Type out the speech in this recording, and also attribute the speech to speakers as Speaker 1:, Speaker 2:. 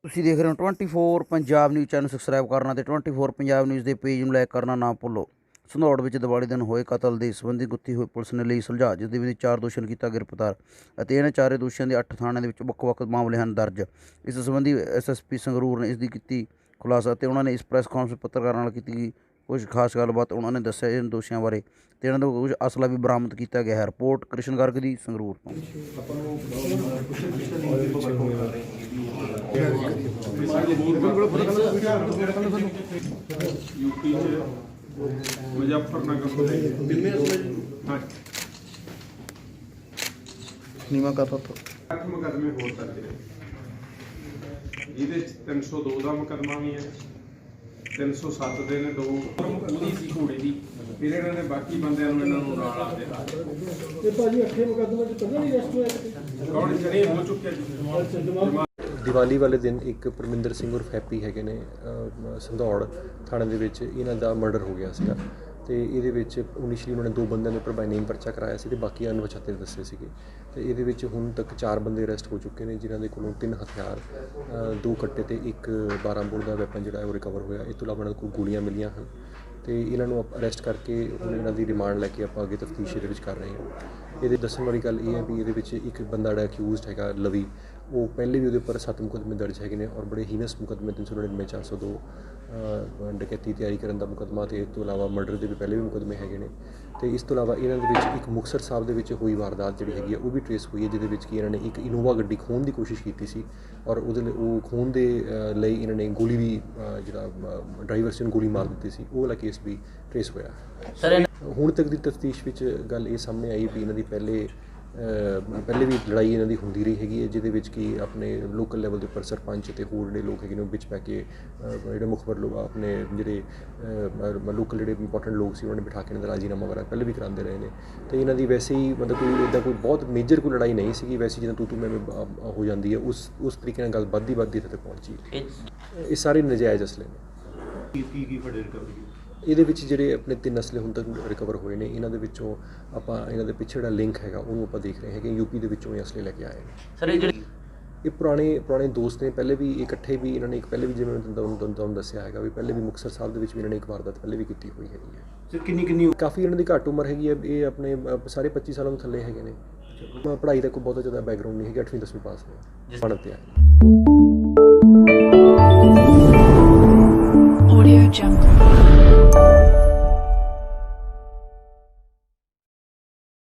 Speaker 1: ਤੁਸੀਂ ਦੇਖ ਰਹੇ ਹੋ 24 ਪੰਜਾਬ ਨਿਊਜ਼ ਚੈਨਲ ਸਬਸਕ੍ਰਾਈਬ ਕਰਨਾ ਤੇ 24 ਪੰਜਾਬ ਨਿਊਜ਼ ਦੇ ਪੇਜ ਨੂੰ ਲਾਈਕ ਕਰਨਾ ਨਾ ਭੁੱਲੋ। ਸੰਧੌੜ ਵਿੱਚ ਦੀਵਾਲੀ ਦਿਨ ਹੋਏ ਕਤਲ ਦੇ ਸੰਬੰਧੀ ਗੁੱਥੀ ਹੋਈ ਪੁਲਿਸ ਨੇ ਲਈ ਸੁਲਝਾਅ, ਜਿਸ ਦੇ ਵਿੱਚ 4 ਦੋਸ਼ੀਆਂ ਨੂੰ ਕੀਤਾ ਗ੍ਰਿਫਤਾਰ ਅਤੇ ਇਹਨਾਂ ਚਾਰੇ ਦੋਸ਼ੀਆਂ ਦੇ 8 ਥਾਣਿਆਂ ਦੇ ਵਿੱਚ ਵੱਖ-ਵੱਖ ਮਾਮਲੇ ਹਨ ਦਰਜ। ਇਸ ਸੰਬੰਧੀ SSP ਸੰਗਰੂਰ ਨੇ ਇਸ ਦੀ ਕੀਤੀ ਖੁਲਾਸਾ ਅਤੇ ਉਹਨਾਂ ਨੇ ਇਸ ਪ੍ਰੈਸ ਕਾਨਫਰੰਸ ਪੱਤਰਕਾਰਾਂ ਨਾਲ ਕੀਤੀ ਕੁਝ ਖਾਸ ਗੱਲਬਾਤ। ਉਹਨਾਂ ਨੇ ਦੱਸਿਆ ਇਹਨਾਂ ਦੋਸ਼ੀਆਂ ਬਾਰੇ ਤੇ ਇਹਨਾਂ ਦਾ ਕੁਝ ਅਸਲਾ ਵੀ ਬਰਾਮਦ ਕੀਤਾ ਗਿਆ ਹੈ। ਰਿਪੋਰਟ ਕ੍ਰਿਸ਼ਨ ਗਰਗ ਦੀ ਸੰਗਰੂਰ ਤੋਂ।
Speaker 2: यूपी मुजफ्फरनगर
Speaker 1: नीमा का तो
Speaker 2: 8 मुकदमे हो सकते हैं। ये 302 का मुकदमा भी है, 307 ਦੇ ਨੇ 2 ਉਹਦੀ ਸੀ ਘੋੜੇ ਦੀ। ਫਿਰ ਇਹਨਾਂ ਨੇ ਬਾਕੀ ਬੰਦਿਆਂ ਨੂੰ ਇਹਨਾਂ ਨੂੰ ਨਾਲ ਆ ਦਿੱਤਾ।
Speaker 3: ਇਹ ਭਾਜੀ 8 ਮੁਕੱਦਮੇ ਚ ਪਹਿਲਾਂ ਨਹੀਂ ਅਰੈਸਟ ਹੋਇਆ?
Speaker 2: ਕੌਣ ਜਣੇ ਹੋ ਚੁੱਕਿਆ ਜੀ।
Speaker 4: ਦੀਵਾਲੀ ਵਾਲੇ ਦਿਨ ਇੱਕ ਪਰਮਿੰਦਰ ਸਿੰਘ ਉਰਫ ਹੈਪੀ ਹੈਗੇ ਨੇ ਸੰਧੌੜ ਥਾਣੇ ਦੇ ਵਿੱਚ ਇਹਨਾਂ ਦਾ ਮਰਡਰ ਹੋ ਗਿਆ ਸੀਗਾ ਅਤੇ ਇਹਦੇ ਵਿੱਚ ਇਨੀਸ਼ੀਅਲੀ ਉਹਨਾਂ ਨੇ 2 ਬੰਦਿਆਂ ਦੇ ਉੱਪਰ ਬਾਈ ਨੇਮ ਪਰਚਾ ਕਰਾਇਆ ਸੀ ਅਤੇ ਬਾਕੀ ਅਣਪਛਾਤੇ ਦੱਸੇ ਸੀਗੇ। ਅਤੇ ਇਹਦੇ ਵਿੱਚ ਹੁਣ ਤੱਕ 4 ਬੰਦੇ ਅਰੈਸਟ ਹੋ ਚੁੱਕੇ ਨੇ, ਜਿਨ੍ਹਾਂ ਦੇ ਕੋਲੋਂ 3 ਹਥਿਆਰ, 2 ਕੱਟੇ ਅਤੇ ਇੱਕ 12 ਬੋਰ ਦਾ ਵੈਪਨ ਜਿਹੜਾ ਹੈ ਉਹ ਰਿਕਵਰ ਹੋਇਆ। ਇਸ ਤੋਂ ਇਲਾਵਾ ਇਹਨਾਂ ਕੋਲ ਗੋਲੀਆਂ ਮਿਲੀਆਂ ਹਨ ਅਤੇ ਇਹਨਾਂ ਨੂੰ ਅਰੈਸਟ ਕਰਕੇ ਹੁਣ ਇਹਨਾਂ ਦੀ ਰਿਮਾਂਡ ਲੈ ਕੇ ਆਪਾਂ ਅੱਗੇ ਤਫਤੀਸ਼ ਇਹਦੇ ਵਿੱਚ ਕਰ ਰਹੇ ਹਾਂ। ਇਹਦੇ ਦੱਸਣ ਵਾਲੀ ਗੱਲ ਇਹ ਹੈ ਵੀ ਇਹਦੇ ਵਿੱਚ ਇੱਕ ਬੰਦਾ ਜਿਹੜਾ ਅਕਿਊਜ਼ਡ ਹੈਗਾ ਲਵੀ, ਉਹ ਪਹਿਲੇ ਵੀ ਉਹਦੇ ਉੱਪਰ 7 ਮੁਕੱਦਮੇ ਦਰਜ ਹੈਗੇ ਨੇ ਔਰ ਬੜੇ ਹੀਨਸ ਮੁਕੱਦਮੇ 399 402 ਡਕੈਤੀ ਤਿਆਰੀ ਕਰਨ ਦਾ ਮੁਕੱਦਮਾ ਅਤੇ ਇਸ ਤੋਂ ਇਲਾਵਾ ਮਰਡਰ ਦੇ ਵੀ ਪਹਿਲੇ ਵੀ ਮੁਕੱਦਮੇ ਹੈਗੇ ਨੇ। ਅਤੇ ਇਸ ਤੋਂ ਇਲਾਵਾ ਇਹਨਾਂ ਦੇ ਵਿੱਚ ਇੱਕ ਮੁਕਤਸਰ ਸਾਹਿਬ ਦੇ ਵਿੱਚ ਹੋਈ ਵਾਰਦਾਤ ਜਿਹੜੀ ਹੈਗੀ ਹੈ ਉਹ ਵੀ ਟਰੇਸ ਹੋਈ ਹੈ, ਜਿਹਦੇ ਵਿੱਚ ਕਿ ਇਹਨਾਂ ਨੇ ਇੱਕ ਇਨੋਵਾ ਗੱਡੀ ਖੋਹਣ ਦੀ ਕੋਸ਼ਿਸ਼ ਕੀਤੀ ਸੀ ਔਰ ਉਹਦੇ ਲਈ ਉਹ ਖੋਹਣ ਦੇ ਲਈ ਇਹਨਾਂ ਨੇ ਗੋਲੀ ਵੀ ਜਿਹੜਾ ਡਰਾਈਵਰ ਸੀ ਉਹਨੂੰ ਗੋਲੀ ਮਾਰ ਦਿੱਤੀ ਸੀ। ਉਹ ਵਾਲਾ ਕੇਸ ਵੀ ਟਰੇਸ ਹੋਇਆ। ਹੁਣ ਤੱਕ ਦੀ ਤਫਤੀਸ਼ ਵਿੱਚ ਗੱਲ ਇਹ ਸਾਹਮਣੇ ਆਈ ਵੀ ਇਹਨਾਂ ਦੀ ਪਹਿਲੇ ਵੀ ਲੜਾਈ ਇਹਨਾਂ ਦੀ ਹੁੰਦੀ ਰਹੀ ਹੈਗੀ ਹੈ, ਜਿਹਦੇ ਵਿੱਚ ਕਿ ਆਪਣੇ ਲੋਕਲ ਲੈਵਲ ਦੇ ਉੱਪਰ ਸਰਪੰਚ ਅਤੇ ਹੋਰ ਜਿਹੜੇ ਲੋਕ ਹੈਗੇ ਨੇ ਉਹ ਵਿੱਚ ਪੈ ਕੇ ਜਿਹੜੇ ਮੁਖਬਰ ਲੋਕ ਆਪਣੇ ਜਿਹੜੇ ਲੋਕਲ ਜਿਹੜੇ ਇੰਪੋਰਟੈਂਟ ਲੋਕ ਸੀ ਉਹਨਾਂ ਨੇ ਬਿਠਾ ਕੇ ਇਹਨਾਂ ਦਾ ਰਾਜੀਨਾਮਾ ਵਗੈਰਾ ਪਹਿਲੇ ਵੀ ਕਰਾਉਂਦੇ ਰਹੇ ਨੇ। ਅਤੇ ਇਹਨਾਂ ਦੀ ਵੈਸੇ ਹੀ ਮਤਲਬ ਕੋਈ ਇੱਦਾਂ ਕੋਈ ਬਹੁਤ ਮੇਜਰ ਕੋਈ ਲੜਾਈ ਨਹੀਂ ਸੀਗੀ, ਵੈਸੇ ਜਿੱਦਾਂ ਤੂੰ ਮੈਂ ਹੋ ਜਾਂਦੀ ਹੈ ਉਸ ਤਰੀਕੇ ਨਾਲ ਗੱਲ ਵੱਧਦੀ ਇੱਥੇ ਤੱਕ ਪਹੁੰਚੀ। ਇਹ ਸਾਰੇ ਨਜਾਇਜ਼ ਅਸਲੇ ਨੇ।
Speaker 3: ਕੀ ਫੜੇ ਰਿਕਵਰੀ?
Speaker 4: ਇਹਦੇ ਵਿੱਚ ਜਿਹੜੇ ਆਪਣੇ 3 ਅਸਲੇ ਹੁਣ ਤੱਕ ਰਿਕਵਰ ਹੋਏ ਨੇ, ਇਹਨਾਂ ਦੇ ਵਿੱਚੋਂ ਆਪਾਂ ਇਹਨਾਂ ਦੇ ਪਿੱਛੇ ਜਿਹੜਾ ਲਿੰਕ ਹੈਗਾ ਉਹਨੂੰ ਆਪਾਂ ਦੇਖ ਰਹੇ ਹੈਗੇ। ਯੂਪੀ ਦੇ ਵਿੱਚੋਂ ਇਹ ਅਸਲੇ ਲੈ ਕੇ ਆਏ ਨੇ। ਸਰ ਇਹ ਪੁਰਾਣੇ ਦੋਸਤ ਨੇ, ਪਹਿਲੇ ਵੀ ਇਕੱਠੇ ਵੀ ਇਹਨਾਂ ਨੇ ਪਹਿਲੇ ਵੀ ਜਿਵੇਂ ਮੈਂ ਤੁਹਾਨੂੰ ਦੱਸਿਆ ਹੈਗਾ ਵੀ ਪਹਿਲੇ ਵੀ ਮੁਕਤਸਰ ਸਾਹਿਬ ਦੇ ਵਿੱਚ ਵੀ ਇਹਨਾਂ ਨੇ ਇੱਕ ਵਾਰਦਾਤ ਪਹਿਲੇ ਵੀ ਕੀਤੀ ਹੋਈ ਹੈਗੀ ਹੈ।
Speaker 3: ਸਰ ਕਿੰਨੀ
Speaker 4: ਕਾਫੀ ਇਹਨਾਂ ਦੀ ਘੱਟ ਉਮਰ ਹੈਗੀ ਹੈ। ਇਹ ਆਪਣੇ ਸਾਰੇ 25 ਸਾਲਾਂ ਤੋਂ ਥੱਲੇ ਹੈਗੇ ਨੇ। ਪੜ੍ਹਾਈ ਦਾ ਕੋਈ ਬਹੁਤਾ ਜ਼ਿਆਦਾ ਬੈਕਗਰਾਊਂਡ ਨਹੀਂ ਹੈਗਾ, 8ਵੀਂ 10ਵੀਂ ਪਾਸ ਨੇ ਪੜ੍ਹਨ ਤੇ ਆਏ।